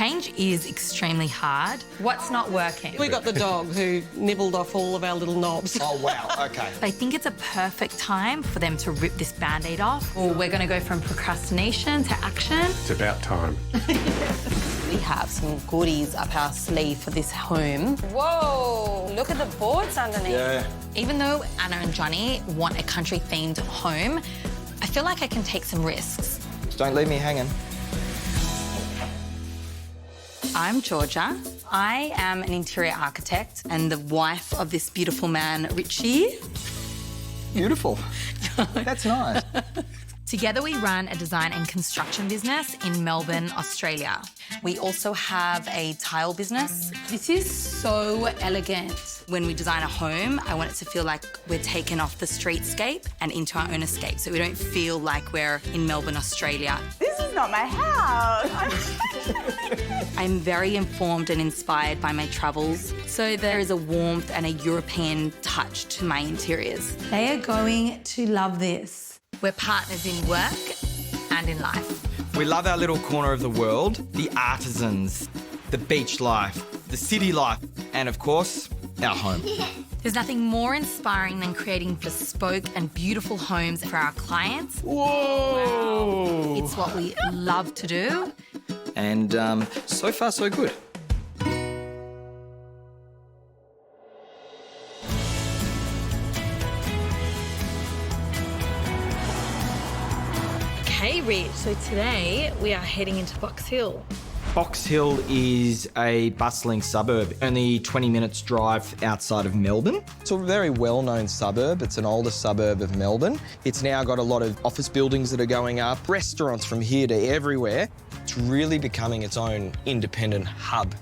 Change is extremely hard. What's not working? We got the dog who nibbled off all of our little knobs. Oh, wow, OK. I think it's a perfect time for them to rip this Band-Aid off. Or we're going to go from procrastination to action. It's about time. We have some goodies up our sleeve for this home. Whoa, look at the boards underneath. Yeah. Even though Anna and Johnny want a country-themed home, I feel like I can take some risks. Don't leave me hanging. I'm Georgia. I am an interior architect and the wife of this beautiful man, Richie. Beautiful. That's nice. Together we run a design and construction business in Melbourne, Australia. We also have a tile business. This is so elegant. When we design a home, I want it to feel like we're taken off the streetscape and into our own escape, so we don't feel like we're in Melbourne, Australia. This is not my house. I'm very informed and inspired by my travels, so there is a warmth and a European touch to my interiors. They are going to love this. We're partners in work and in life. We love our little corner of the world, the artisans, the beach life, the city life, and of course, our home. There's nothing more inspiring than creating bespoke and beautiful homes for our clients. Whoa! It's what we love to do. And so far, so good. Okay, Rich, so today we are heading into Box Hill. Box Hill is a bustling suburb, only 20 minutes drive outside of Melbourne. It's a very well-known suburb. It's an older suburb of Melbourne. It's now got a lot of office buildings that are going up, restaurants from here to everywhere. It's really becoming its own independent hub.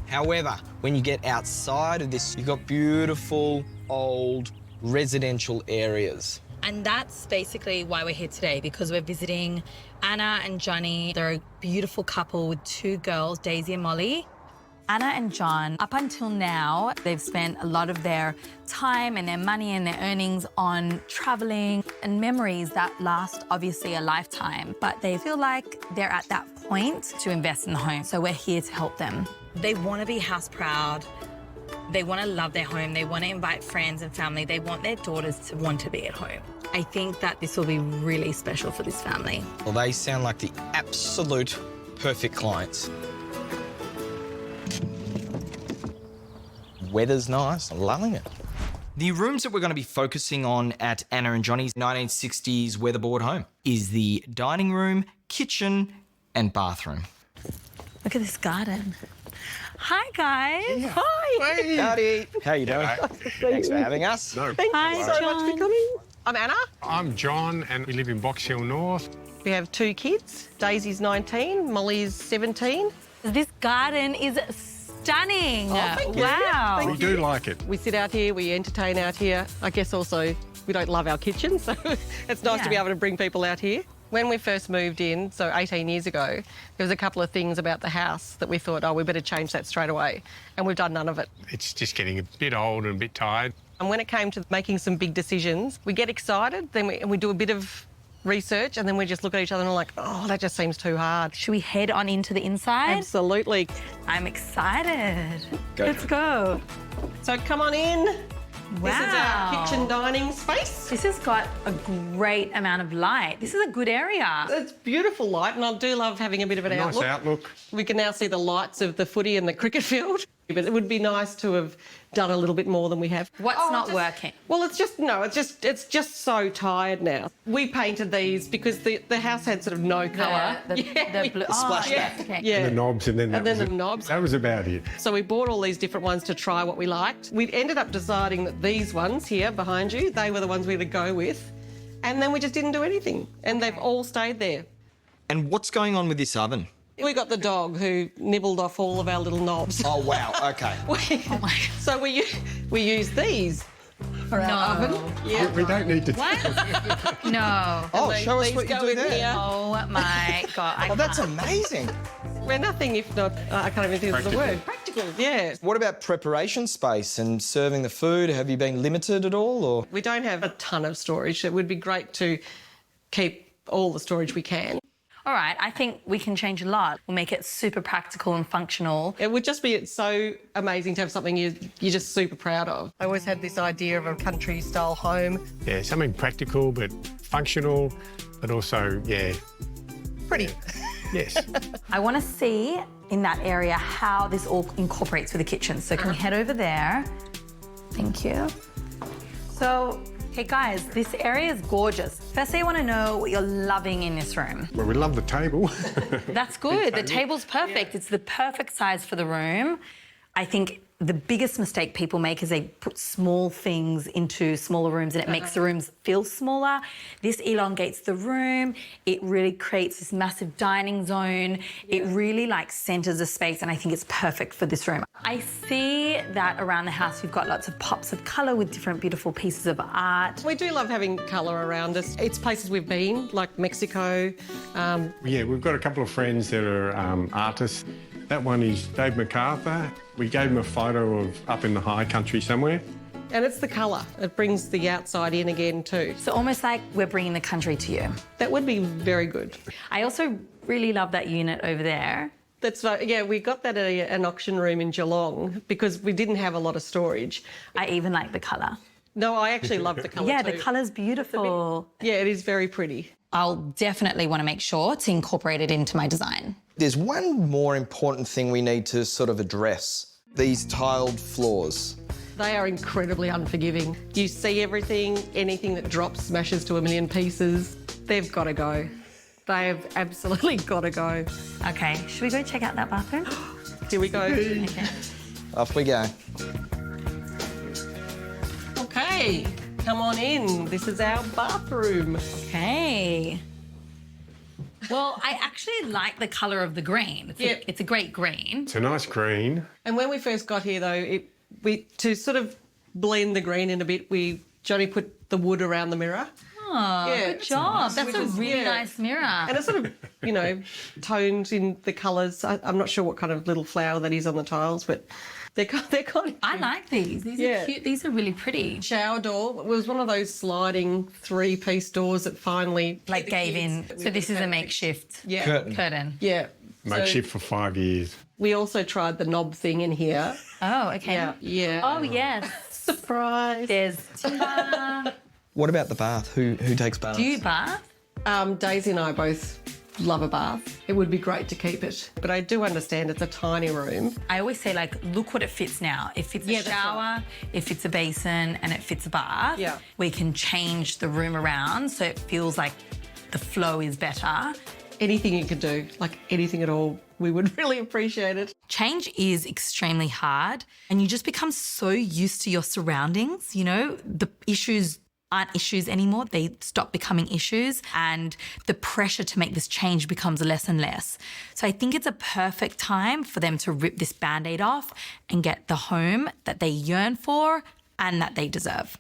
However, when you get outside of this, you've got beautiful, old residential areas. And that's basically why we're here today, because we're visiting Anna and Johnny. They're a beautiful couple with two girls, Daisy and Molly. Anna and John, up until now, they've spent a lot of their time and their money and their earnings on travelling and memories that last, obviously, a lifetime. But they feel like they're at that point to invest in the home, so we're here to help them. They want to be house proud. They want to love their home. They want to invite friends and family. They want their daughters to want to be at home. I think that this will be really special for this family. Well, they sound like the absolute perfect clients. Weather's nice. I'm loving it. The rooms that we're going to be focusing on at Anna and Johnny's 1960s weatherboard home is the dining room, kitchen and bathroom. Look at this garden. Hi, guys. Yeah. Hi. Hey. Howdy. How you doing? Thanks for having us. No. Hi, so much for coming. I'm Anna. I'm John and we live in Box Hill North. We have two kids. Daisy's 19, Molly's 17. This garden is stunning. Oh, thank you. Wow. Thank We do like it. We sit out here, we entertain out here. I guess also we don't love our kitchen, so it's nice to be Yeah. able to bring people out here. When we first moved in, so 18 years ago, there was a couple of things about the house that we thought, oh, we better change that straight away. And we've done none of it. It's just getting a bit old and a bit tired. And when it came to making some big decisions, we get excited, then we do a bit of research, and then we just look at each other and we're like, oh, that just seems too hard. Should we head on into the inside? Absolutely. I'm excited. Go. Let's go. So come on in. Wow. This is our kitchen dining space. This has got a great amount of light. This is a good area. It's beautiful light, and I do love having a bit of an Nice outlook. We can now see the lights of the footy and the cricket field, but it would be nice to have done a little bit more than we have. What's not working? Well, it's just so tired now. We painted these because the house had sort of no colour. The blue. splash back. Okay. Yeah. The knobs and then that was the it. knobs. That was about it. So we bought all these different ones to try what we liked. We ended up deciding that these ones here behind you, they were the ones we were to go with. And then we just didn't do anything. And they've all stayed there. And what's going on with this oven? We got the dog who nibbled off all of our little knobs. Oh, wow. OK. Oh my God. So we use these for our oven. Yeah. We don't need to... No. Oh, They- show us these what you go do in there. here. Oh my God. I Oh, that's can't. amazing. We're nothing if not, I can't even think of the word. Practical, yeah. What about preparation space and serving the food? Have you been limited at all, or...? We don't have a ton of storage. It would be great to keep all the storage we can. All right, I think we can change a lot. We'll make it super practical and functional. It would just be so amazing to have something you're just super proud of. I always had this idea of a country-style home. Yeah, something practical but functional, but also, yeah, Pretty. yes. I want to see in that area how this all incorporates with the kitchen. So can we head over there? Thank you. So, hey guys, this area is gorgeous. Firstly, I want to know what you're loving in this room. Well, we love the table. That's good. The table's perfect. It's the perfect size for the room. I think the biggest mistake people make is they put small things into smaller rooms and it makes the rooms feel smaller. This elongates the room. It really creates this massive dining zone. It really like centers the space and I think it's perfect for this room. I see that around the house we've got lots of pops of colour with different beautiful pieces of art. We do love having colour around us. It's places we've been, like Mexico. Yeah, we've got a couple of friends that are artists. That one is Dave MacArthur. We gave him a photo of up in the high country somewhere. And it's the colour. It brings the outside in again too. So almost like we're bringing the country to you. That would be very good. I also really love that unit over there. That's right. Yeah, we got that at an auction room in Geelong because we didn't have a lot of storage. I even like the colour. No, I actually love the colour Yeah, too. the colour's beautiful. Yeah, it is very pretty. I'll definitely want to make sure to incorporate it into my design. There's one more important thing we need to sort of address. These tiled floors. They are incredibly unforgiving. You see everything, anything that drops smashes to a million pieces. They've got to go. They have absolutely got to go. Okay, should we go check out that bathroom? Here we go. Okay. Off we go. Okay, come on in. This is our bathroom. Okay. Well, I actually like the colour of the green. It's a great green. It's a nice green. And when we first got here, though, to sort of blend the green in a bit, Johnny put the wood around the mirror. Oh, Yeah, good job. That's which a is- really yeah. nice mirror. And it's sort of, toned in the colours. I'm not sure what kind of little flower that is on the tiles, but they're kind of I like these. These Yeah. are cute. These are really pretty. shower door. It was one of those sliding 3-piece doors that finally Like gave in. So this is a makeshift Yeah. curtain. Yeah. Makeshift for 5 years. We also tried the knob thing in here. Oh, okay. Yeah. Yeah. Oh, yes. Surprise. There's timber. What about the bath? Who takes baths? Do you bath? Daisy and I both love a bath. It would be great to keep it. But I do understand it's a tiny room. I always say, like, look what it fits now. It fits Yeah, a that's shower, it fits a basin, and it fits a bath. Yeah. We can change the room around so it feels like the flow is better. Anything you could do, like anything at all, we would really appreciate it. Change is extremely hard, and you just become so used to your surroundings. You know, the issues aren't issues anymore. They stop becoming issues, and the pressure to make this change becomes less and less. So I think it's a perfect time for them to rip this Band-Aid off and get the home that they yearn for and that they deserve.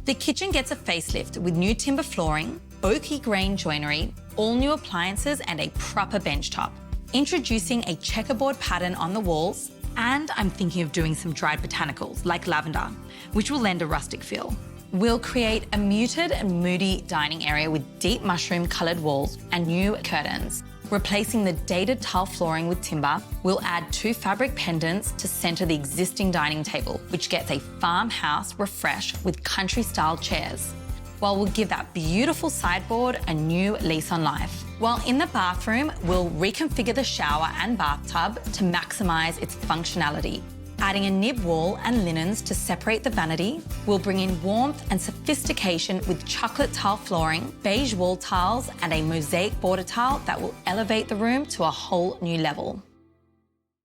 The kitchen gets a facelift with new timber flooring, oaky grain joinery, all new appliances and a proper bench top. Introducing a checkerboard pattern on the walls, and I'm thinking of doing some dried botanicals like lavender, which will lend a rustic feel. We'll create a muted and moody dining area with deep mushroom coloured walls and new curtains. Replacing the dated tile flooring with timber, we'll add 2 fabric pendants to centre the existing dining table, which gets a farmhouse refresh with country-style chairs. While we'll give that beautiful sideboard a new lease on life. While in the bathroom, we'll reconfigure the shower and bathtub to maximise its functionality. Adding a nib wall and linens to separate the vanity, we'll bring in warmth and sophistication with chocolate tile flooring, beige wall tiles, and a mosaic border tile that will elevate the room to a whole new level.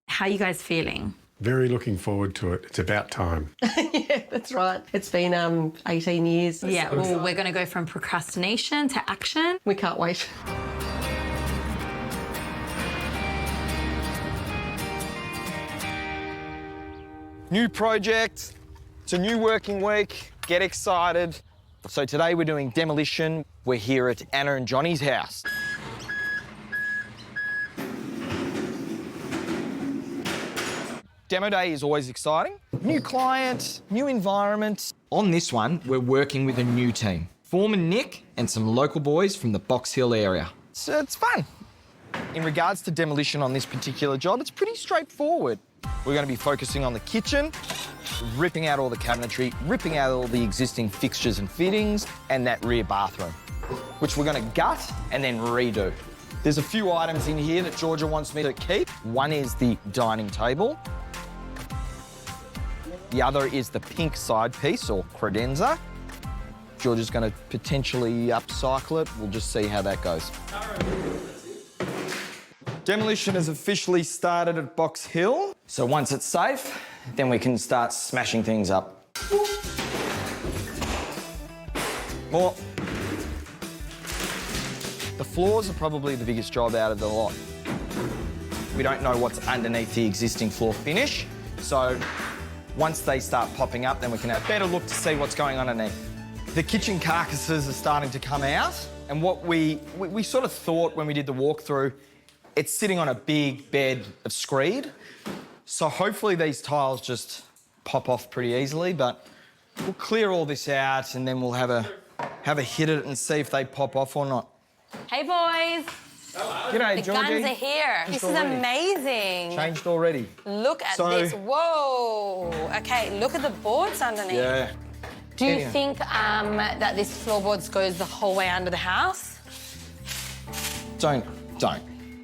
How are you guys feeling? Very looking forward to it. It's about time. Yeah, that's right. It's been 18 years. Yeah, well, we're going to go from procrastination to action. We can't wait. New project, it's a new working week, get excited. So today we're doing demolition. We're here at Anna and Johnny's house. Demo day is always exciting. New client, new environment. On this one, we're working with a new team. Foreman Nick and some local boys from the Box Hill area. So it's fun. In regards to demolition on this particular job, it's pretty straightforward. We're going to be focusing on the kitchen, ripping out all the cabinetry, ripping out all the existing fixtures and fittings, and that rear bathroom, which we're going to gut and then redo. There's a few items in here that Georgia wants me to keep. One is the dining table. The other is the pink side piece, or credenza. Georgia's going to potentially upcycle it. We'll just see how that goes. Demolition has officially started at Box Hill. So once it's safe, then we can start smashing things up. More. The floors are probably the biggest job out of the lot. We don't know what's underneath the existing floor finish, so once they start popping up, then we can have a better look to see what's going on underneath. The kitchen carcasses are starting to come out, and what we sort of thought when we did the walkthrough, it's sitting on a big bed of screed, so hopefully these tiles just pop off pretty easily, but we'll clear all this out and then we'll have a hit at it and see if they pop off or not. Hey, boys. G'day, The Georgie. guns are here. This is already. amazing. Changed already. Look at So- this. Whoa. Okay, look at the boards underneath. Yeah. Do you Anyhow. think that this floorboards goes the whole way under the house? Don't.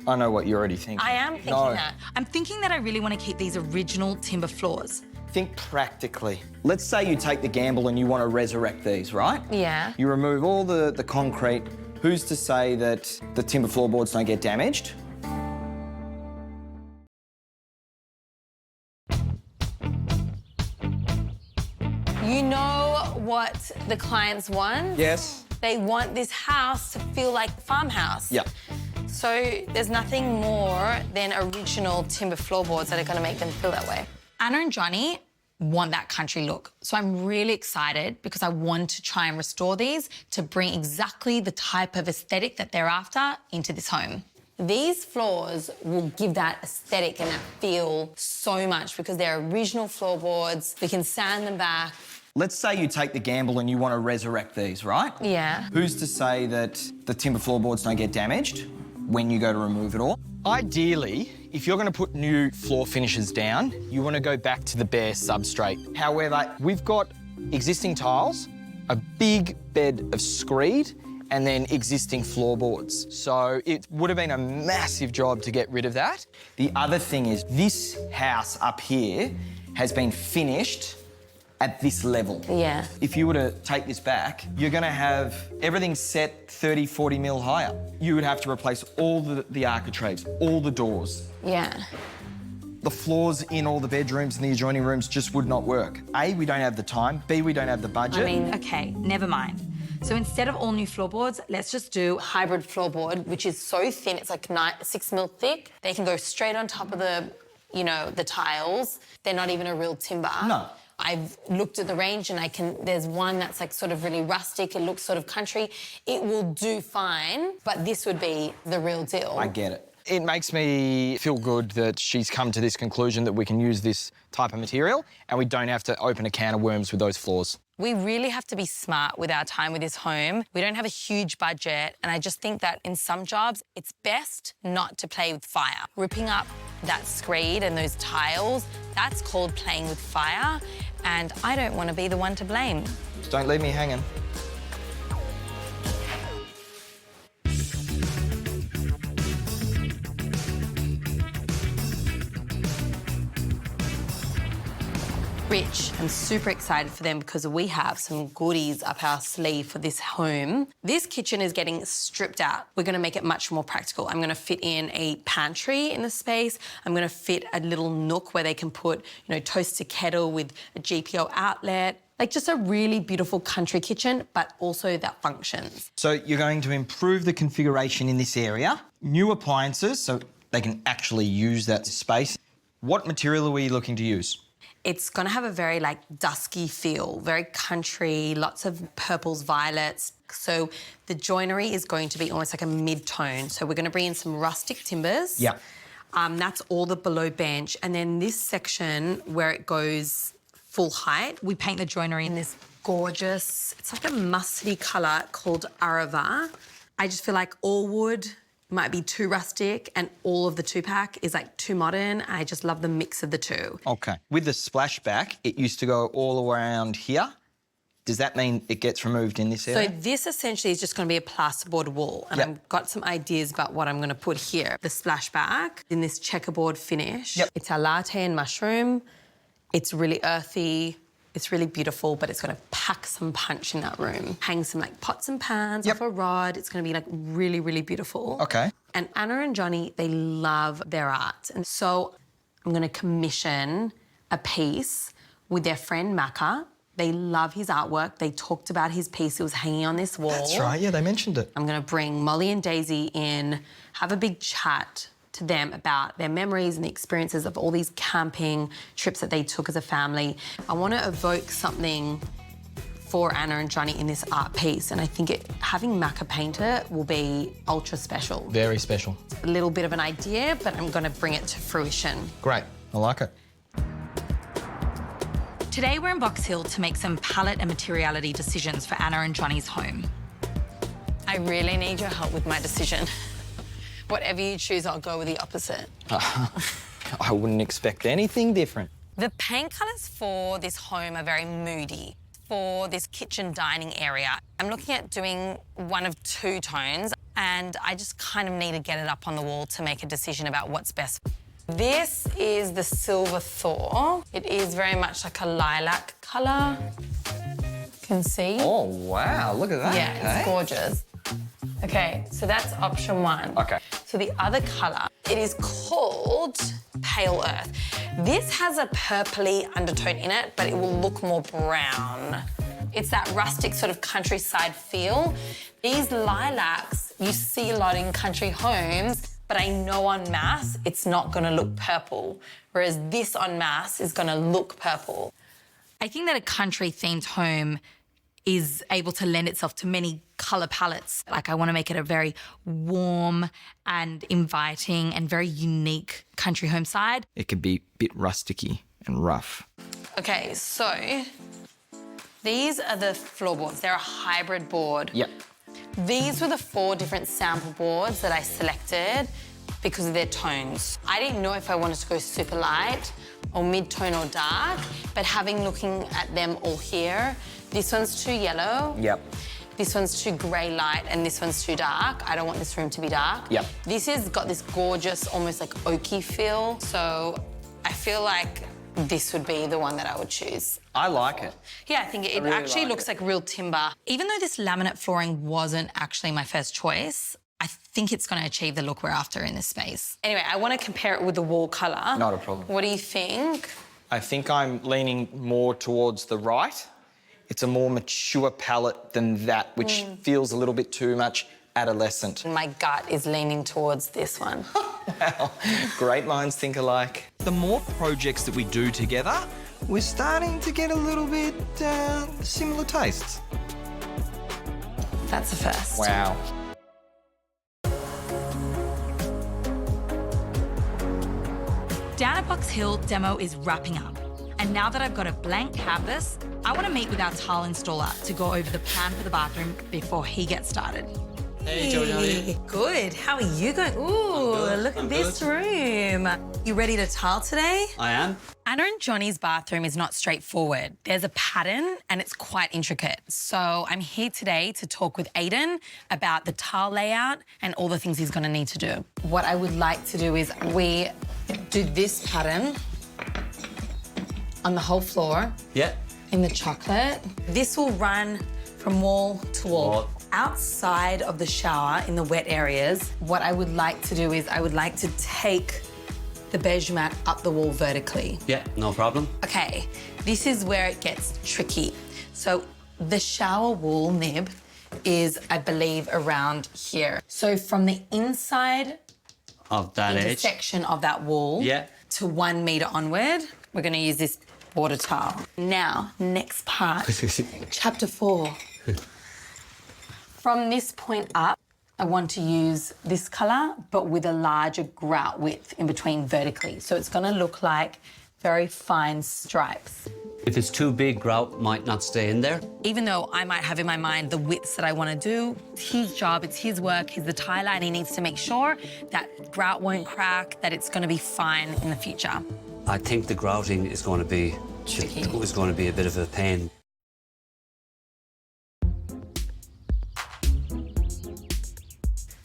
I know what you're already thinking. I am thinking No. that. I'm thinking that I really want to keep these original timber floors. Think practically. Let's say you take the gamble and you want to resurrect these, right? Yeah. You remove all the concrete. Who's to say that the timber floorboards don't get damaged? You know what the clients want? Yes. They want this house to feel like a farmhouse. Yeah. So there's nothing more than original timber floorboards that are going to make them feel that way. Anna and Johnny want that country look. So I'm really excited because I want to try and restore these to bring exactly the type of aesthetic that they're after into this home. These floors will give that aesthetic and that feel so much because they're original floorboards. We can sand them back. Let's say you take the gamble and you want to resurrect these, right? Yeah. Who's to say that the timber floorboards don't get damaged when you go to remove it all? Ideally, if you're going to put new floor finishes down, you want to go back to the bare substrate. However, we've got existing tiles, a big bed of screed, and then existing floorboards. So it would have been a massive job to get rid of that. The other thing is this house up here has been finished at this level. Yeah. If you were to take this back, you're going to have everything set 30, 40 mil higher. You would have to replace all the architraves, all the doors. Yeah. The floors in all the bedrooms and the adjoining rooms just would not work. A, we don't have the time. B, we don't have the budget. I mean, Okay, never mind. So instead of all new floorboards, let's just do hybrid floorboard, which is so thin, it's like 6 mil thick. They can go straight on top of the, the tiles. They're not even a real timber. No. I've looked at the range and there's one that's like sort of really rustic, it looks sort of country. It will do fine, but this would be the real deal. I get it. It makes me feel good that she's come to this conclusion that we can use this type of material and we don't have to open a can of worms with those floors. We really have to be smart with our time with this home. We don't have a huge budget, and I just think that in some jobs, it's best not to play with fire. Ripping up that screed and those tiles, that's called playing with fire, and I don't want to be the one to blame. Don't leave me hanging. Rich, I'm super excited for them because we have some goodies up our sleeve for this home. This kitchen is getting stripped out. We're going to make it much more practical. I'm going to fit in a pantry in the space. I'm going to fit a little nook where they can put, toaster kettle with a GPO outlet. Like just a really beautiful country kitchen, but also that functions. So you're going to improve the configuration in this area, new appliances so they can actually use that space. What material are we looking to use? It's going to have a very dusky feel, very country, lots of purples, violets. So the joinery is going to be almost like a mid-tone. So we're going to bring in some rustic timbers. Yeah. That's all the below bench. And then this section where it goes full height, we paint the joinery in this gorgeous. It's like a mustardy colour called Arava. I just feel like all wood might be too rustic and all of the 2-pack is like too modern. I just love the mix of the two. Okay. With the splashback, it used to go all around here. Does that mean it gets removed in this area? So this essentially is just going to be a plasterboard wall, and Yep. I've got some ideas about what I'm going to put here. The splashback in this checkerboard finish. Yep. It's our latte and mushroom. It's really earthy. It's really beautiful, but it's going to pack some punch in that room. Hang some like pots and pans Yep. off a rod. It's going to be like really, really beautiful. Okay. And Anna and Johnny, they love their art. And so I'm going to commission a piece with their friend Macca. They love his artwork. They talked about his piece. It was hanging on this wall. That's right, yeah, they mentioned it. I'm going to bring Molly and Daisy in, have a big chat to them about their memories and the experiences of all these camping trips that they took as a family. I want to evoke something for Anna and Johnny in this art piece, and I think having Macca paint it will be ultra special. Very special. A little bit of an idea, but I'm going to bring it to fruition. Great, I like it. Today we're in Box Hill to make some palette and materiality decisions for Anna and Johnny's home. I really need your help with my decision. Whatever you choose, I'll go with the opposite. I wouldn't expect anything different. The paint colours for this home are very moody. For this kitchen dining area, I'm looking at doing one of 2 tones, and I just kind of need to get it up on the wall to make a decision about what's best. This is the Silver Thor. It is very much like a lilac colour. You can see. Oh, wow, look at that. Yeah, it's gorgeous. Okay, so that's option 1. Okay. So the other colour, it is called Pale Earth. This has a purpley undertone in it, but it will look more brown. It's that rustic sort of countryside feel. These lilacs you see a lot in country homes, but I know en masse it's not going to look purple, whereas this en masse is going to look purple. I think that a country-themed home is able to lend itself to many colour palettes. Like, I want to make it a very warm and inviting and very unique country home side. It could be a bit rusticy and rough. Okay, so these are the floorboards. They're a hybrid board. Yep. These were the 4 different sample boards that I selected because of their tones. I didn't know if I wanted to go super light or mid-tone or dark, but looking at them all here, this one's too yellow. Yep. This one's too grey light and this one's too dark. I don't want this room to be dark. Yep. This has got this gorgeous, almost like oaky feel. So I feel like this would be the one that I would choose. I like it. Yeah, I think it really actually like looks like real timber. Even though this laminate flooring wasn't actually my first choice, I think it's going to achieve the look we're after in this space. Anyway, I want to compare it with the wall colour. Not a problem. What do you think? I think I'm leaning more towards the right. It's a more mature palette than that, which feels a little bit too much adolescent. My gut is leaning towards this one. Wow, great minds think alike. The more projects that we do together, we're starting to get a little bit similar tastes. That's a first. Wow. Down at Box Hill, demo is wrapping up. And now that I've got a blank canvas, I want to meet with our tile installer to go over the plan for the bathroom before he gets started. Hey, Johnny. Good. How are you going? Ooh, look at this room. You ready to tile today? I am. Anna and Johnny's bathroom is not straightforward. There's a pattern and it's quite intricate. So I'm here today to talk with Aiden about the tile layout and all the things he's going to need to do. What I would like to do is we do this pattern on the whole floor Yeah. in the chocolate. This will run from wall to wall. Wall. Outside of the shower in the wet areas, what I would like to do is I would like to take the beige mat up the wall vertically. Yeah, no problem. Okay, this is where it gets tricky. So the shower wall nib is, I believe, around here. So from the inside Of that edge. intersection of that wall Yeah. to 1 metre onward, we're going to use this water tile. Now, next part, chapter 4. From this point up, I want to use this colour, but with a larger grout width in between vertically. So it's going to look like very fine stripes. If it's too big, grout might not stay in there. Even though I might have in my mind the widths that I want to do, it's his job, it's his work, he's the tie line. He needs to make sure that grout won't crack, that it's going to be fine in the future. I think the grouting is going to be a bit of a pain.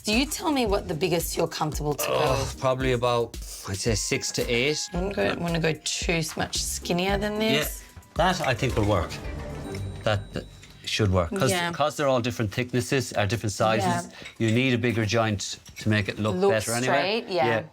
Do you tell me what the biggest you're comfortable to go? Oh, probably about, I'd say 6 to 8. I don't want to go too much skinnier than this. Yeah, that I think will work. That should work. Because they're all different thicknesses, different sizes, you need a bigger joint to make it look better anyway. Straight,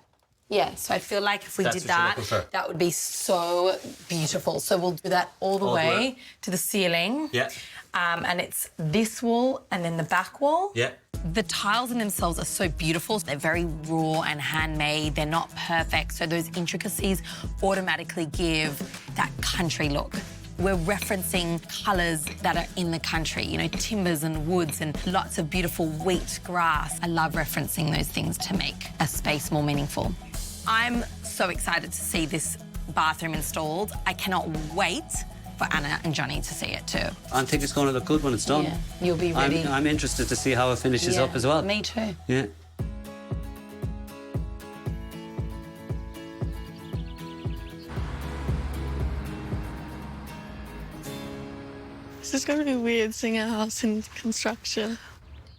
yeah, so I feel like if we did that, that would be so beautiful. So we'll do that all the way to the ceiling. Yeah. And it's this wall and then the back wall. Yeah. The tiles in themselves are so beautiful. They're very raw and handmade. They're not perfect, so those intricacies automatically give that country look. We're referencing colours that are in the country, you know, timbers and woods and lots of beautiful wheat, grass. I love referencing those things to make a space more meaningful. I'm so excited to see this bathroom installed. I cannot wait for Anna and Johnny to see it too. I think it's going to look good when it's done. Yeah, you'll be ready. I'm interested to see how it finishes up as well. Me too. Yeah. This is going to be weird seeing a house in construction.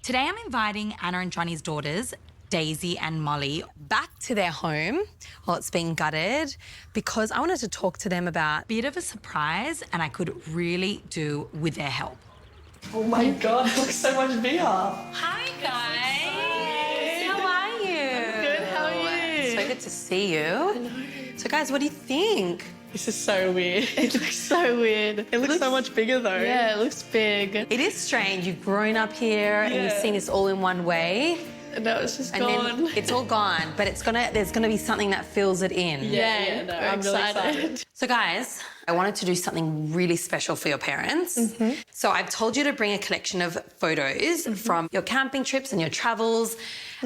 Today I'm inviting Anna and Johnny's daughters, Daisy and Molly, Back to their home while it's being gutted because I wanted to talk to them about a bit of a surprise, and I could really do with their help. Oh my God, it looks so much bigger. Hi, guys. How are you? Good, how are you? It's so good to see you. So, guys, what do you think? This is so weird. It looks so weird. It looks so much bigger though. Yeah, it looks big. It is strange. You've grown up here and you've seen this all in one way. No, it's just and gone. Then it's all gone, but there's gonna be something that fills it in. Yeah, no, I'm really excited. So guys, I wanted to do something really special for your parents. So I've told you to bring a collection of photos from your camping trips and your travels.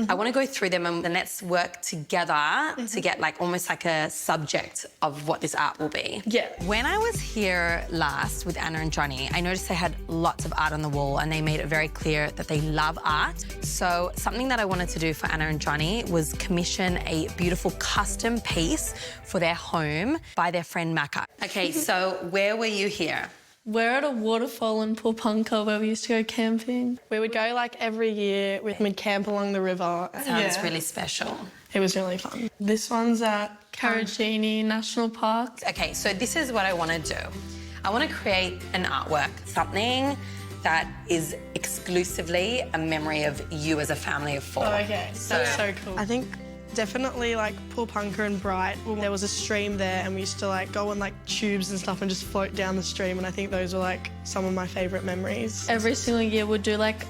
I want to go through them and then let's work together to get like almost like a subject of what this art will be. Yeah. When I was here last with Anna and Johnny, I noticed they had lots of art on the wall and they made it very clear that they love art. So something that I wanted to do for Anna and Johnny was commission a beautiful custom piece for their home by their friend Macca. Okay, so where were you here? We're at a waterfall in Pulpunka where we used to go camping. We would go like every year. We'd camp along the river. Sounds really special. It was really fun. This one's at Karajini National Park. Okay, so this is what I want to do. I want to create an artwork, something that is exclusively a memory of you as a family of 4. Oh, okay, that's so cool. I think definitely like Pulpunka and Bright. There was a stream there and we used to like go on like tubes and stuff and just float down the stream, and I think those were like some of my favourite memories. Every single year we'd do like,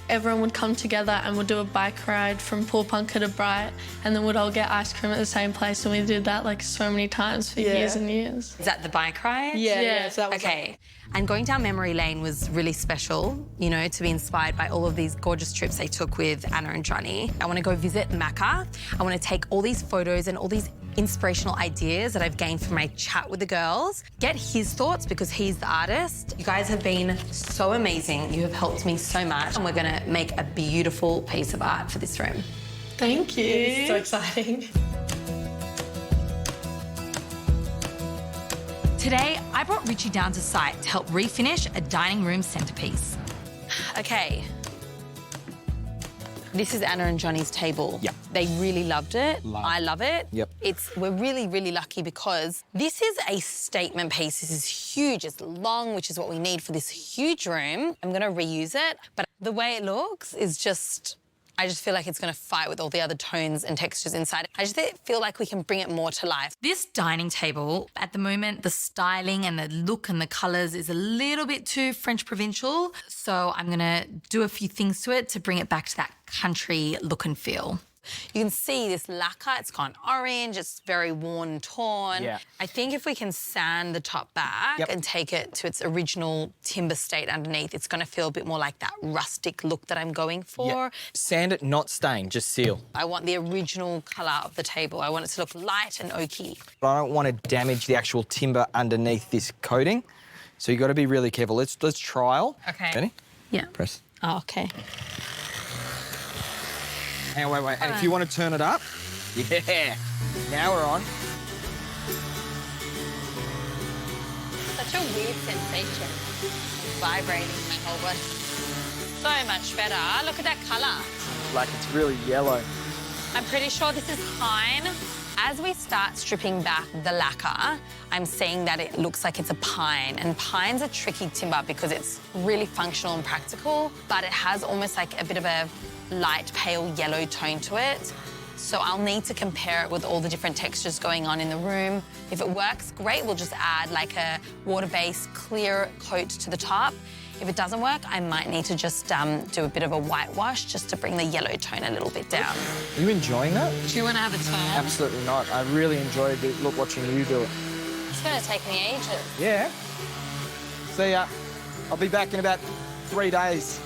everyone would come together and we'd do a bike ride from Pulpunka to Bright, and then we'd all get ice cream at the same place, and we did that like so many times for years and years. Is that the bike ride? Yeah, so that was okay. And going down memory lane was really special, you know, to be inspired by all of these gorgeous trips they took with Anna and Johnny. I want to go visit Macca. I want to take all these photos and all these inspirational ideas that I've gained from my chat with the girls, get his thoughts because he's the artist. You guys have been so amazing. You have helped me so much, and we're going to make a beautiful piece of art for this room. Thank you. It's so exciting. Today, I brought Richie down to site to help refinish a dining room centerpiece. Okay. This is Anna and Johnny's table. Yep. They really loved it. I love it. Yep. We're really, really lucky because this is a statement piece. This is huge. It's long, which is what we need for this huge room. I'm going to reuse it, but the way it looks is just, I just feel like it's going to fight with all the other tones and textures inside. I just feel like we can bring it more to life. This dining table, at the moment, the styling and the look and the colours is a little bit too French provincial, so I'm going to do a few things to it to bring it back to that country look and feel. You can see this lacquer, it's gone orange, it's very worn and torn. Yeah. I think if we can sand the top back and take it to its original timber state underneath, it's going to feel a bit more like that rustic look that I'm going for. Yeah. Sand it, not stain, just seal. I want the original colour of the table. I want it to look light and oaky. But I don't want to damage the actual timber underneath this coating. So you've got to be really careful. Let's trial. Okay. Ready? Yeah. Press. Oh, okay. And wait. And if you want to turn it up, yeah. Now we're on. Such a weird sensation. Vibrating my whole body. So much better. Look at that colour. Like it's really yellow. I'm pretty sure this is pine. As we start stripping back the lacquer, I'm seeing that it looks like it's a pine. And pine's a tricky timber because it's really functional and practical, but it has almost like a bit of a light pale yellow tone to it. So I'll need to compare it with all the different textures going on in the room. If it works, great, we'll just add like a water-based clear coat to the top. If it doesn't work, I might need to just do a bit of a whitewash just to bring the yellow tone a little bit down. Are you enjoying that? Do you want to have a turn? Absolutely not. I really enjoyed it. Look, watching you do it. It's going to take me ages. Yeah. See ya. I'll be back in about 3 days.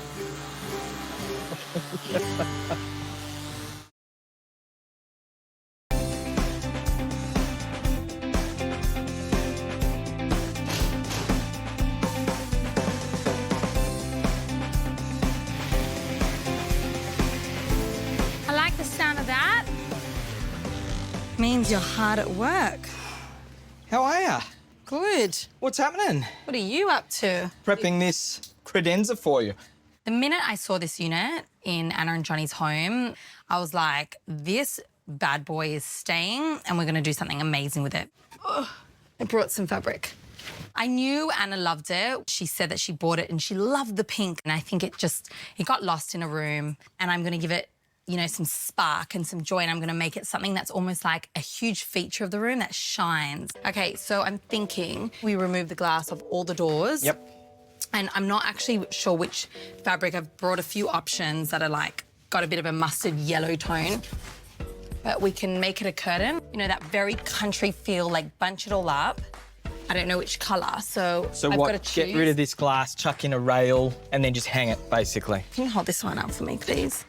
I like the sound of that. Means you're hard at work. How are ya? Good. What's happening? What are you up to? Prepping this credenza for you. The minute I saw this unit in Anna and Johnny's home, I was like, this bad boy is staying and we're going to do something amazing with it. Oh, I brought some fabric. I knew Anna loved it. She said that she bought it and she loved the pink. And I think it got lost in a room, and I'm going to give it, you know, some spark and some joy, and I'm going to make it something that's almost like a huge feature of the room that shines. Okay, so I'm thinking we remove the glass of all the doors. Yep. And I'm not actually sure which fabric. I've brought a few options that are like, got a bit of a mustard yellow tone. But we can make it a curtain. You know, that very country feel, like bunch it all up. I don't know which colour, so I've got to choose. Get rid of this glass, chuck in a rail, and then just hang it, basically. Can you hold this one up for me, please?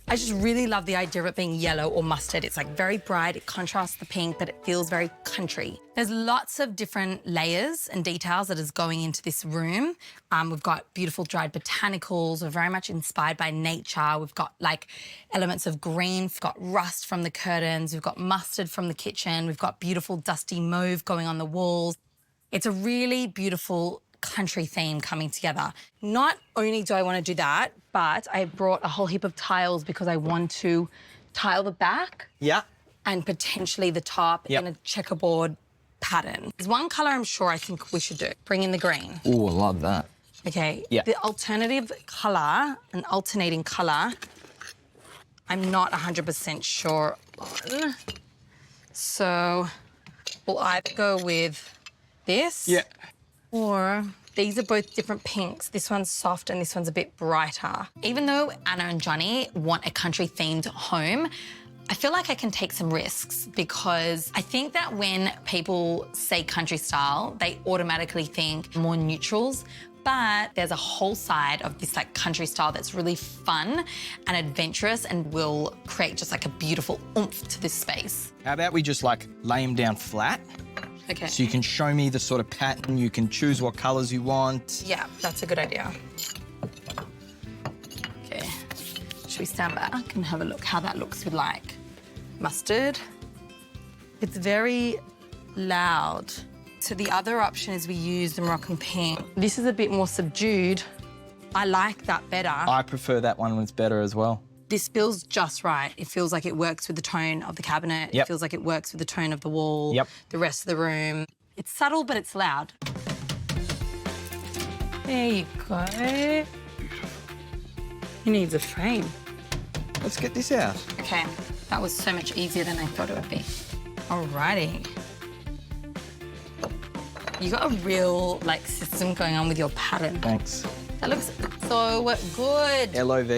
I just really love the idea of it being yellow or mustard. It's like very bright, it contrasts the pink, but it feels very country. There's lots of different layers and details that is going into this room. We've got beautiful dried botanicals. We're very much inspired by nature. We've got like elements of green. We've got rust from the curtains. We've got mustard from the kitchen. We've got beautiful dusty mauve going on the walls. It's a really beautiful country theme coming together. Not only do I want to do that, but I brought a whole heap of tiles because I want to tile the back Yeah. and potentially the top in a checkerboard pattern. There's one colour I'm sure I think we should do. Bring in the green. Ooh, I love that. Okay. Yeah. The alternative colour, an alternating colour, I'm not 100% sure on. So we'll either go with this. Yeah. Or these are both different pinks. This one's soft and this one's a bit brighter. Even though Anna and Johnny want a country-themed home, I feel like I can take some risks because I think that when people say country style, they automatically think more neutrals. But there's a whole side of this like country style that's really fun and adventurous and will create just like a beautiful oomph to this space. How about we just like lay them down flat? Okay. So you can show me the sort of pattern, you can choose what colours you want. Yeah, that's a good idea. Okay, should we stand back and have a look how that looks with like mustard? It's very loud. So the other option is we use the Moroccan pink. This is a bit more subdued. I like that better. I prefer that one when it's better as well. This feels just right. It feels like it works with the tone of the cabinet. Yep. It feels like it works with the tone of the wall, Yep. the rest of the room. It's subtle, but it's loud. There you go. He needs a frame. Let's get this out. Okay, that was so much easier than I thought it would be. Alrighty. You got a real like system going on with your pattern. Thanks. That looks so good. Love.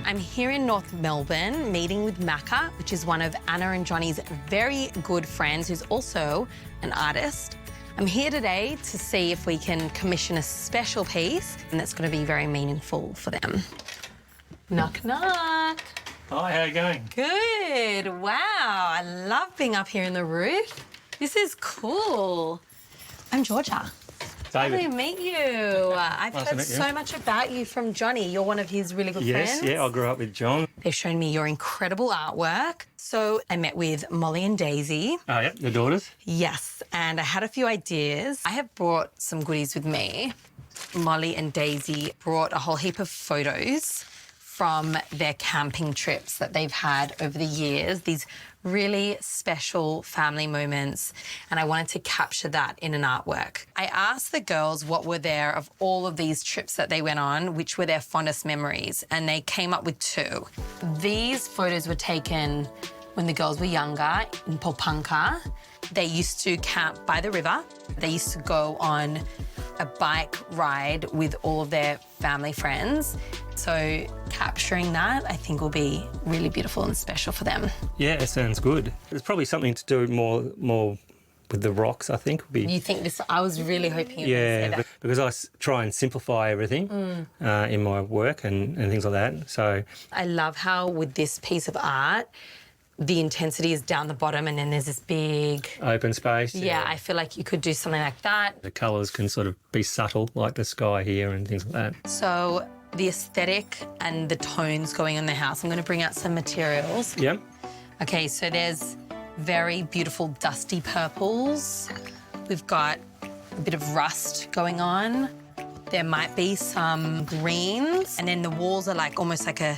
I'm here in North Melbourne meeting with Macca, which is one of Anna and Johnny's very good friends who's also an artist. I'm here today to see if we can commission a special piece and that's going to be very meaningful for them. Knock, knock. Hi, how are you going? Good. Wow. I love being up here in the roof. This is cool. I'm Georgia. David. Lovely to meet you. I've Nice to heard meet you. so much about you from Johnny. You're one of his really good Yes, friends. yeah, I grew up with John. They've shown me your incredible artwork. So I met with Molly and Daisy. Oh, yeah, the daughters. Yes, and I had a few ideas. I have brought some goodies with me. Molly and Daisy brought a whole heap of photos from their camping trips that they've had over the years, these really special family moments, and I wanted to capture that in an artwork. I asked the girls what were there of all of these trips that they went on, which were their fondest memories, and they came up with 2. These photos were taken when the girls were younger in Popanka. They used to camp by the river. They used to go on a bike ride with all of their family friends. So capturing that, I think, will be really beautiful and special for them. Yeah, it sounds good. There's probably something to do more with the rocks, I think. Would be, You think this? I was really hoping you were going to say that. because I try and simplify everything in my work and things like that. So, I love how with this piece of art, the intensity is down the bottom and then there's this big... open space. Yeah, I feel like you could do something like that. The colours can sort of be subtle, like the sky here and things like that. So the aesthetic and the tones going on the house, I'm going to bring out some materials. Yep. Okay, so there's very beautiful dusty purples. We've got a bit of rust going on. There might be some greens, and then the walls are like almost like a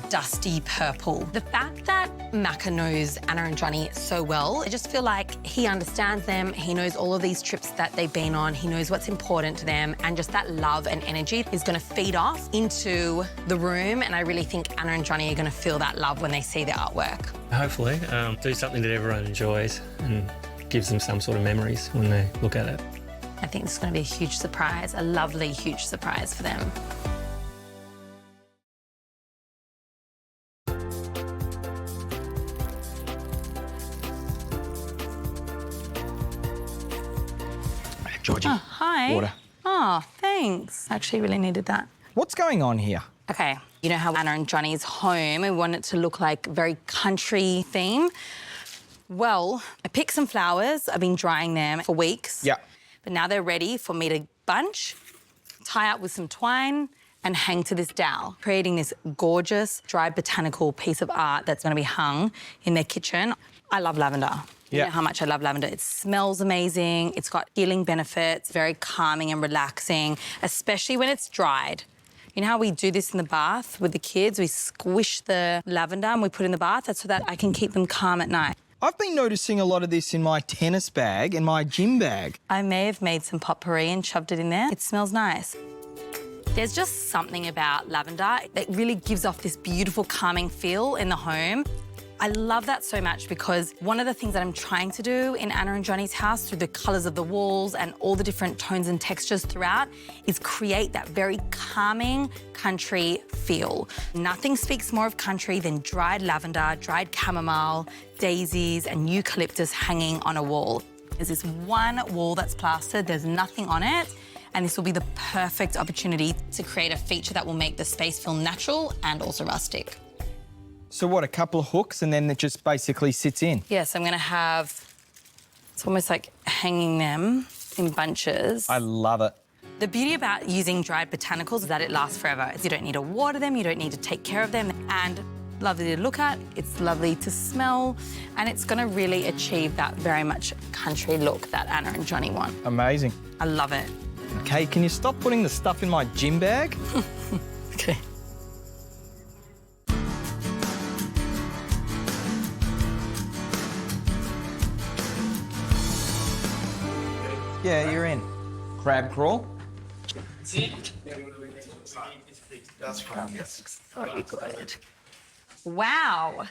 dusty purple. The fact that Macca knows Anna and Johnny so well, I just feel like he understands them. He knows all of these trips that they've been on. He knows what's important to them, and just that love and energy is going to feed off into the room. And I really think Anna and Johnny are going to feel that love when they see the artwork. Hopefully, do something that everyone enjoys and gives them some sort of memories when they look at it. I think it's going to be a huge surprise, a lovely, huge surprise for them. Georgie, Oh, hi. water. Oh, thanks. Actually really needed that. What's going on here? Okay, you know how Anna and Johnny's home, we want it to look like very country theme? Well, I picked some flowers. I've been drying them for weeks. Yeah. But now they're ready for me to bunch, tie up with some twine, and hang to this dowel, creating this gorgeous dried botanical piece of art that's going to be hung in their kitchen. I love lavender. You Yeah. know how much I love lavender. It smells amazing. It's got healing benefits, very calming and relaxing, especially when it's dried. You know how we do this in the bath with the kids? We squish the lavender and we put it in the bath. That's so that I can keep them calm at night. I've been noticing a lot of this in my tennis bag and my gym bag. I may have made some potpourri and shoved it in there. It smells nice. There's just something about lavender that really gives off this beautiful calming feel in the home. I love that so much because one of the things that I'm trying to do in Anna and Johnny's house through the colours of the walls and all the different tones and textures throughout is create that very calming country feel. Nothing speaks more of country than dried lavender, dried chamomile, daisies and eucalyptus hanging on a wall. There's this one wall that's plastered, there's nothing on it, and this will be the perfect opportunity to create a feature that will make the space feel natural and also rustic. So what, a couple of hooks and then it just basically sits in? Yes, I'm going to have, it's almost like hanging them in bunches. I love it. The beauty about using dried botanicals is that it lasts forever. You don't need to water them, you don't need to take care of them, and lovely to look at, it's lovely to smell, and it's going to really achieve that very much country look that Anna and Johnny want. Amazing. I love it. Okay, can you stop putting the stuff in my gym bag? Okay. Yeah, you're in. Crab crawl. Wow.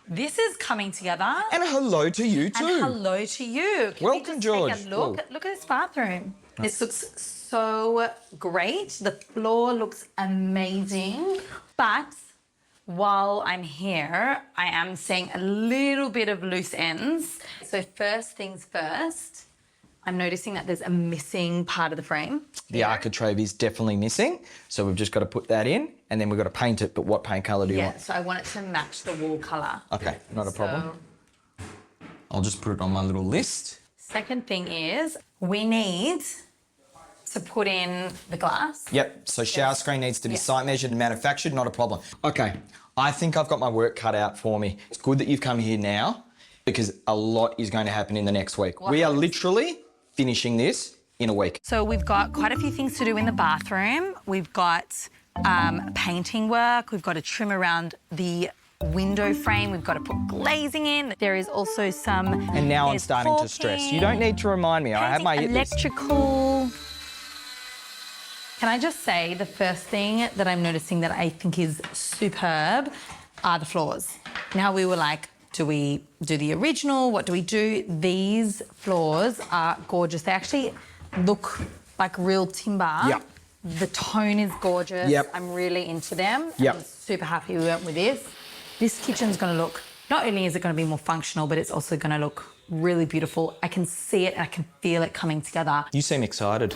This is coming together. And a hello to you too. And hello to you. Can we Welcome, just George. Take a look? Whoa. Look at this bathroom. This looks so great. The floor looks amazing. But while I'm here, I am seeing a little bit of loose ends. So first things first, I'm noticing that there's a missing part of the frame. The architrave is definitely missing, so we've just got to put that in, and then we've got to paint it. But what paint colour do you want? So I want it to match the wall colour. Okay, not a problem. I'll just put it on my little list. Second thing is we need to put in the glass. Yep, so shower screen needs to be site measured and manufactured, not a problem. Okay, I think I've got my work cut out for me. It's good that you've come here now because a lot is going to happen in the next week. We are literally finishing this in a week. So we've got quite a few things to do in the bathroom. We've got painting work. We've got to trim around the window frame. We've got to put glazing in. There is also some... And now I'm starting to stress. You don't need to remind me. I have my hit list. Electrical... Can I just say the first thing that I'm noticing that I think is superb are the floors. Now we were like, do we do the original? What do we do? These floors are gorgeous. They actually look like real timber. Yep. The tone is gorgeous. Yep. I'm really into them. Yep. I'm super happy we went with this. This kitchen's going to look, not only is it going to be more functional, but it's also going to look really beautiful. I can see it and I can feel it coming together. You seem excited.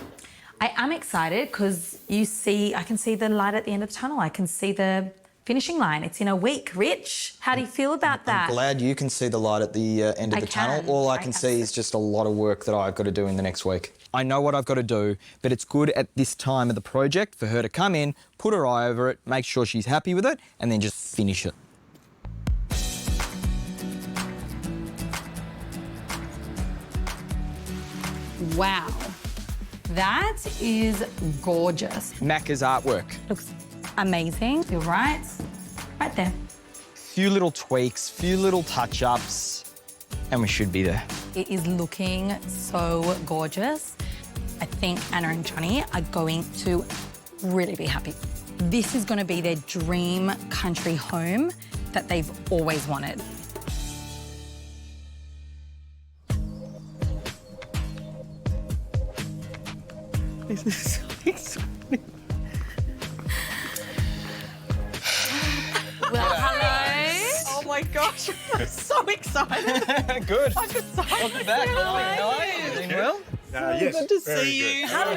I am excited because I can see the light at the end of the tunnel. I can see the finishing line. It's in a week. Rich, how do you feel about that? I'm glad you can see the light at the end of the tunnel. All I can see is just a lot of work that I've got to do in the next week. I know what I've got to do, but it's good at this time of the project for her to come in, put her eye over it, make sure she's happy with it, and then just finish it. Wow. That is gorgeous. Macca's artwork. Looks amazing. You're right. Right there. Few little tweaks, few little touch-ups, and we should be there. It is looking so gorgeous. I think Anna and Johnny are going to really be happy. This is going to be their dream country home that they've always wanted. This is so exciting. Well, hello. Oh my gosh, I'm so excited. Good. I'm excited. Welcome back. How are you? Doing well? Yes, Good to very see good. you. How are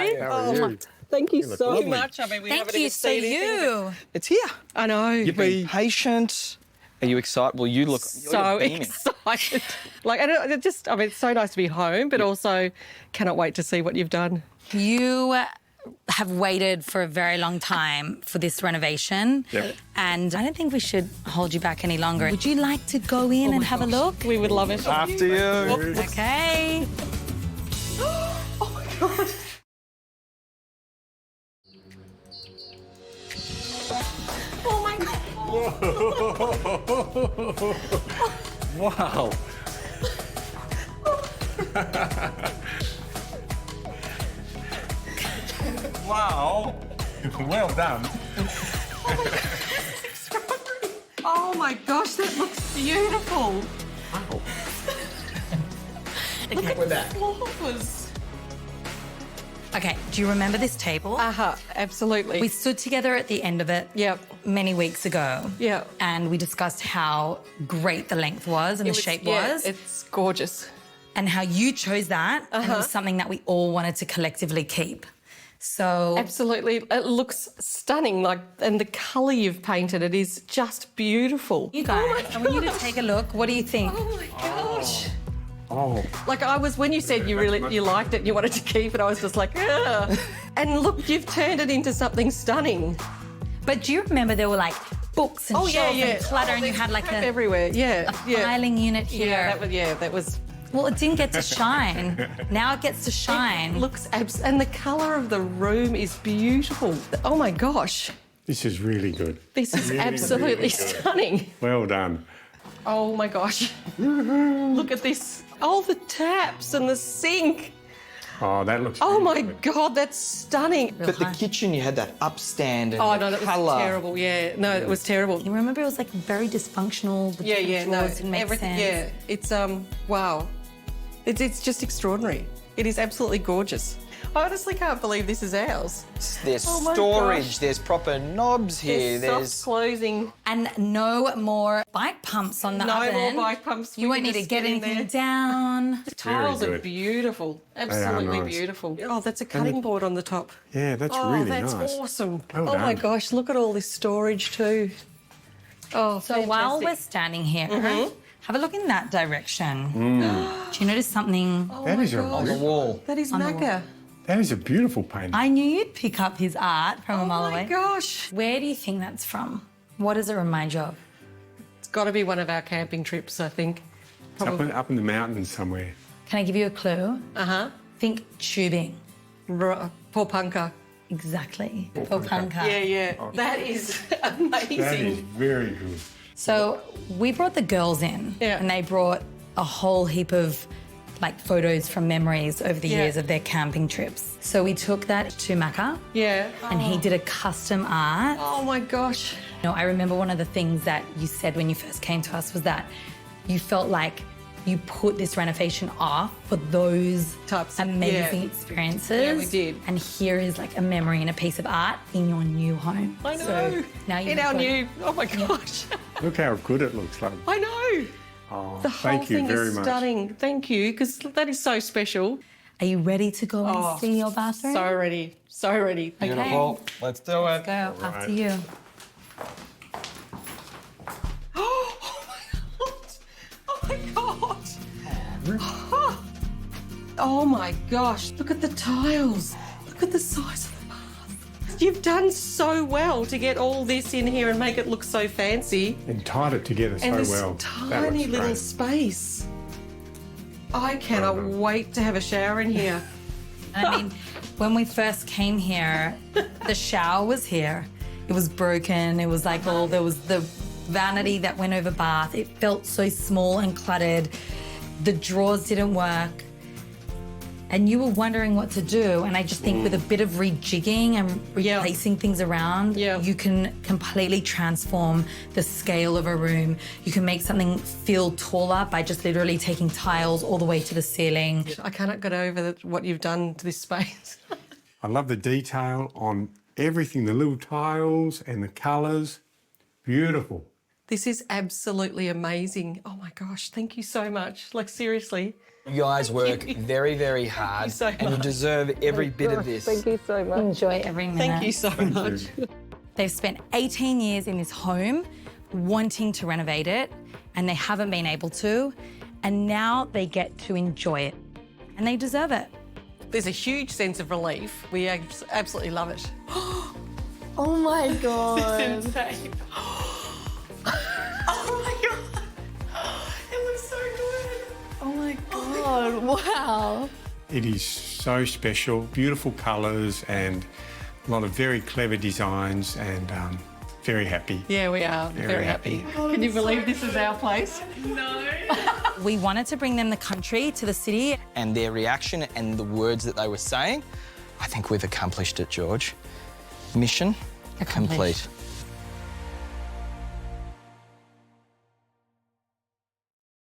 you? Hello. How are you? Thank you look so lovely. much. I mean, we Thank haven't you, even so seen anything. you. It's here. I know. You've been patient. Are you excited? Well, you look so you're beaming. excited. Like, and it's so nice to be home, but also cannot wait to see what you've done. You have waited for a very long time for this renovation. Yep. And I don't think we should hold you back any longer. Would you like to go in and have a look? We would love it. After you. Okay. Oh my God. Oh my God. Wow. Wow. Well done. Oh my gosh, that looks beautiful. Wow. Look at the floors. Okay, do you remember this table? Absolutely. We stood together at the end of it many weeks ago. Yep. And we discussed how great the length was and the shape was. It's gorgeous. And how you chose that. And it was something that we all wanted to collectively keep. So Absolutely. It looks stunning, and the colour you've painted, it is just beautiful. you guys, I want you to take a look. What do you think? Oh my gosh. Oh. Like when you said you liked it and you wanted to keep it, I was just like, ugh. And look, you've turned it into something stunning. But do you remember there were like books and shelves and clutter and you had like a everywhere. a filing unit here. That was. Well, it didn't get to shine. Now it gets to shine. It looks and the colour of the room is beautiful. Oh my gosh. This is really good. This is Really, absolutely really good. stunning. Well done. Oh my gosh. Look at this. Oh, the taps and the sink. Oh, that looks Oh really my good. God, that's stunning. But the kitchen, you had that upstand and Oh no, that was colour. terrible. Yeah, no, it was terrible. You remember it was like very dysfunctional. The Yeah, no, drawers didn't make everything. sense. Yeah, it's wow. It's just extraordinary. It is absolutely gorgeous. I honestly can't believe this is ours. There's Oh my storage, gosh. there's proper knobs here, There's soft closing. And no more bike pumps on the No oven. more bike pumps. You We won't can need to just get in anything there. down. The tiles are good. beautiful. Absolutely nice. beautiful. Oh, that's a cutting board on the top. Yeah, that's Oh, really that's nice. awesome. Well oh my done. gosh, look at all this storage too. Oh, So while we're standing here, have a look in that direction. Do you notice something? That is on the wall. That is Macca. that is a beautiful painting. I knew you'd pick up his art from a mile Oh my away. gosh. Where do you think that's from? What does it remind you of? It's got to be one of our camping trips, I think. It's up in the mountains somewhere. Can I give you a clue? Uh-huh. Think tubing. Paul Punker. Exactly. Punker. Punker. Yeah. That is amazing. That is very good. So we brought the girls in, Yeah. and they brought a whole heap of like photos from memories over the Yeah. years of their camping trips. So we took that to Macca, Yeah. and he did a custom art. Oh my gosh. You know, I remember one of the things that you said when you first came to us was that you felt like you put this renovation off for those Types, amazing yeah. experiences. Yeah, we did. And here is like a memory and a piece of art in your new home. I know. So now you in our new. Oh my gosh. Look how good it looks like. I know. Oh, The whole thank you thing very is much. stunning. Thank you, because that is so special. Are you ready to go and see your bathroom? So ready. So ready. Beautiful. Let's do it. Go after you. Oh my god. Oh my gosh. Look at the tiles. Look at the size of the bath. You've done so well to get all this in here and make it look so fancy. And tied it together so And this well. That tiny looks little great. space. I cannot wait to have a shower in here. And I mean, when we first came here, the shower was here. It was broken. It was like there was the vanity that went over bath. It felt so small and cluttered. The drawers didn't work. And you were wondering what to do. And I just think with a bit of rejigging and Yeah. replacing things around, Yeah. you can completely transform the scale of a room. You can make something feel taller by just literally taking tiles all the way to the ceiling. I cannot get over what you've done to this space. I love the detail on everything, the little tiles and the colours. Beautiful. This is absolutely amazing. Oh my gosh, thank you so much. Like, seriously. You guys work very, very hard, so and you much. deserve every bit of this. you so much. Enjoy every minute. Thank you so much. They've spent 18 years in this home wanting to renovate it, and they haven't been able to. And now they get to enjoy it. And they deserve it. There's a huge sense of relief. We absolutely love it. Oh my god. It's insane. Oh my god. It looks so good. Oh my god. Wow. It is so special, beautiful colours and a lot of very clever designs and very happy. Yeah, we are. Very happy. Can you believe this is our place? We wanted to bring them the country to the city. And their reaction and the words that they were saying, I think we've accomplished it, George. Mission complete.